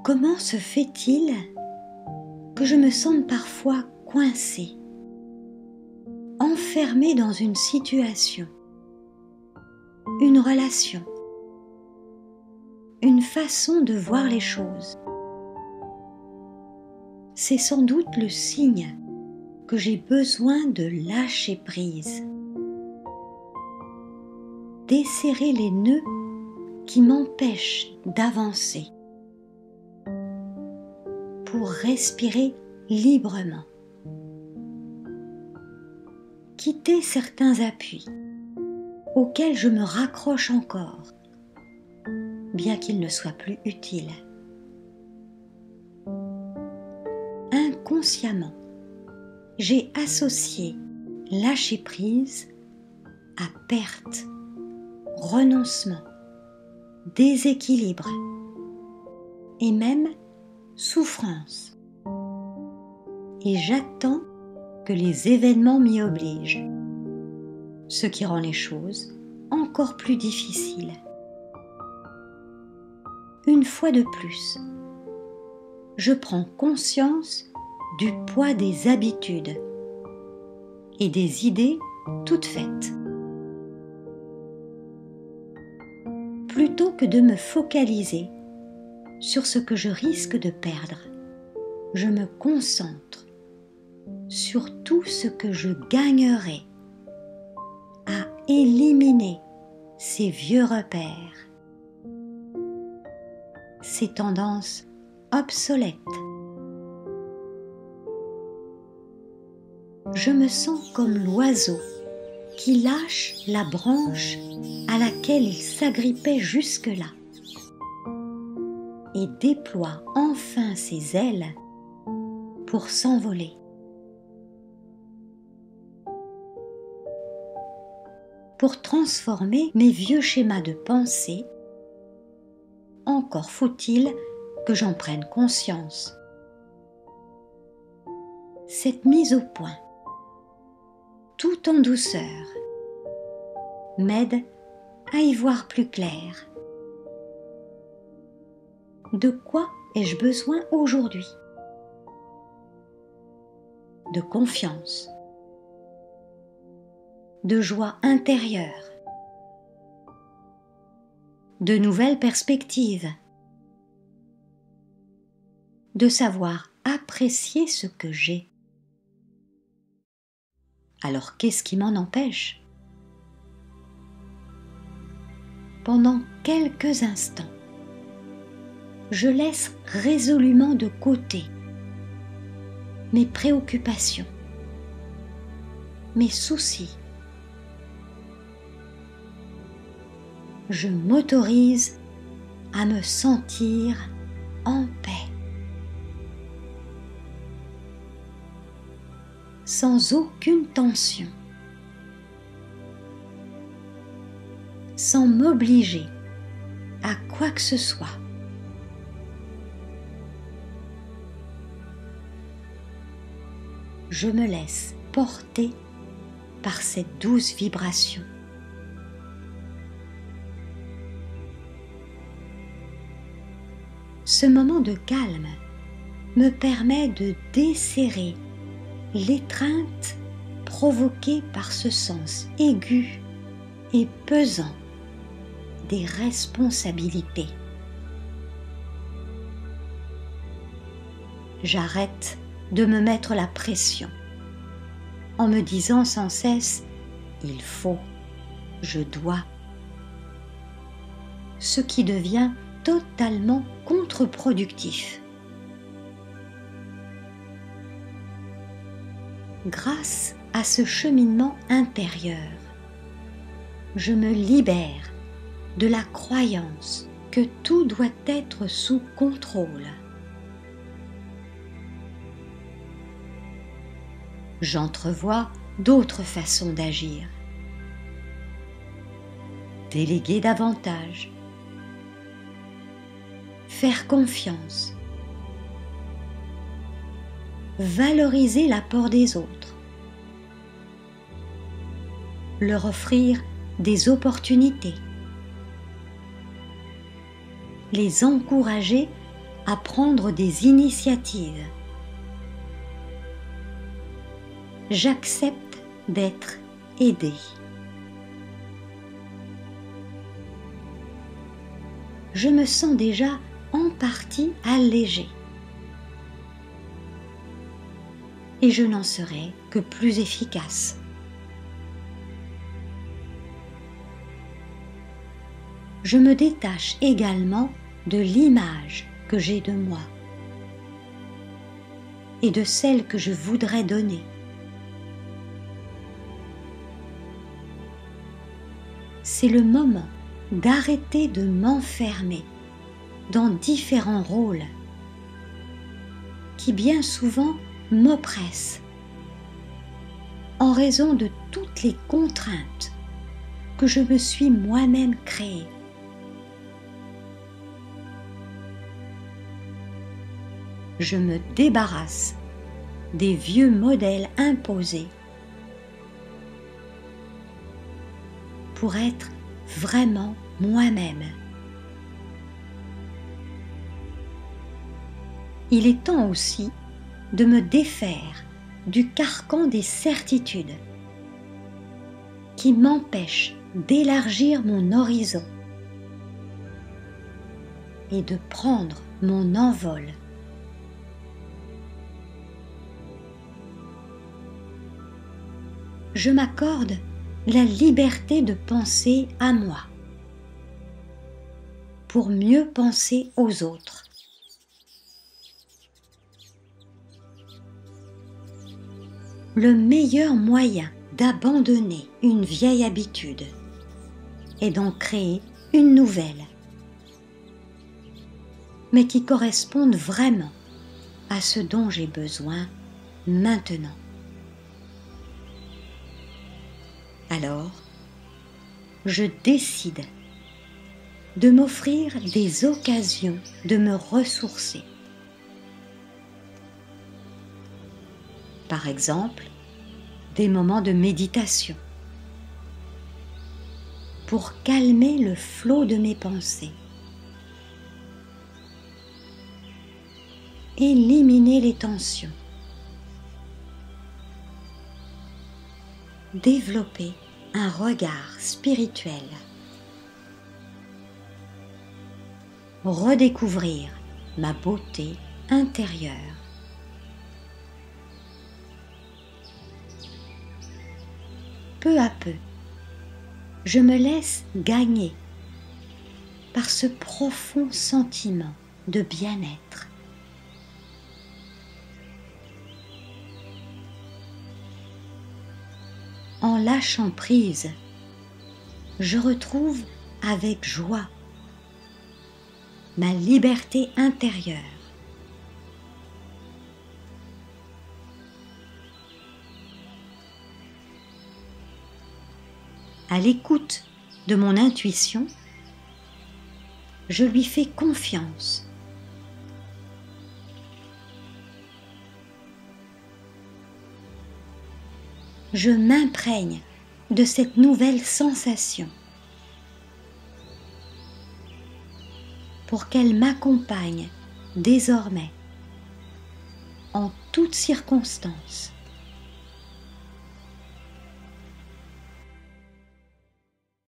Comment se fait-il que je me sente parfois coincée, enfermée dans une situation, une relation, une façon de voir les choses? C'est sans doute le signe que j'ai besoin de lâcher prise, desserrer les nœuds qui m'empêchent d'avancer, pour respirer librement, quitter certains appuis auxquels je me raccroche encore, bien qu'ils ne soient plus utiles. Inconsciemment, j'ai associé lâcher prise à perte, renoncement, déséquilibre et même souffrance. Et j'attends que les événements m'y obligent, ce qui rend les choses encore plus difficiles. Une fois de plus, je prends conscience du poids des habitudes et des idées toutes faites. Plutôt que de me focaliser sur ce que je risque de perdre, je me concentre sur tout ce que je gagnerai à éliminer ces vieux repères, ces tendances obsolètes. Je me sens comme l'oiseau qui lâche la branche à laquelle il s'agrippait jusque-là et déploie enfin ses ailes pour s'envoler. Pour transformer mes vieux schémas de pensée, encore faut-il que j'en prenne conscience. Cette mise au point, tout en douceur, m'aide à y voir plus clair. De quoi ai-je besoin aujourd'hui? De confiance, de joie intérieure, de nouvelles perspectives, de savoir apprécier ce que j'ai. Alors qu'est-ce qui m'en empêche? Pendant quelques instants, je laisse résolument de côté mes préoccupations, mes soucis. Je m'autorise à me sentir en paix, sans aucune tension, sans m'obliger à quoi que ce soit. Je me laisse porter par cette douce vibration. Ce moment de calme me permet de desserrer l'étreinte provoquée par ce sens aigu et pesant des responsabilités. J'arrête de me mettre la pression en me disant sans cesse « il faut »,« je dois », ce qui devient totalement contre-productif. Grâce à ce cheminement intérieur, je me libère de la croyance que tout doit être sous contrôle. J'entrevois d'autres façons d'agir. Déléguer davantage, faire confiance, valoriser l'apport des autres, leur offrir des opportunités, les encourager à prendre des initiatives. J'accepte d'être aidé. Je me sens déjà en partie allégé. Et je n'en serai que plus efficace. Je me détache également de l'image que j'ai de moi et de celle que je voudrais donner. C'est le moment d'arrêter de m'enfermer dans différents rôles qui bien souvent m'oppressent en raison de toutes les contraintes que je me suis moi-même créées. Je me débarrasse des vieux modèles imposés pour être vraiment moi-même. Il est temps aussi de me défaire du carcan des certitudes qui m'empêchent d'élargir mon horizon et de prendre mon envol. Je m'accorde la liberté de penser à moi pour mieux penser aux autres. Le meilleur moyen d'abandonner une vieille habitude est d'en créer une nouvelle, mais qui corresponde vraiment à ce dont j'ai besoin maintenant. Alors, je décide de m'offrir des occasions de me ressourcer. Par exemple, des moments de méditation pour calmer le flot de mes pensées, éliminer les tensions, développer un regard spirituel, redécouvrir ma beauté intérieure. Peu à peu, je me laisse gagner par ce profond sentiment de bien-être. En lâchant prise, je retrouve avec joie ma liberté intérieure. À l'écoute de mon intuition, je lui fais confiance. Je m'imprègne de cette nouvelle sensation pour qu'elle m'accompagne désormais en toutes circonstances.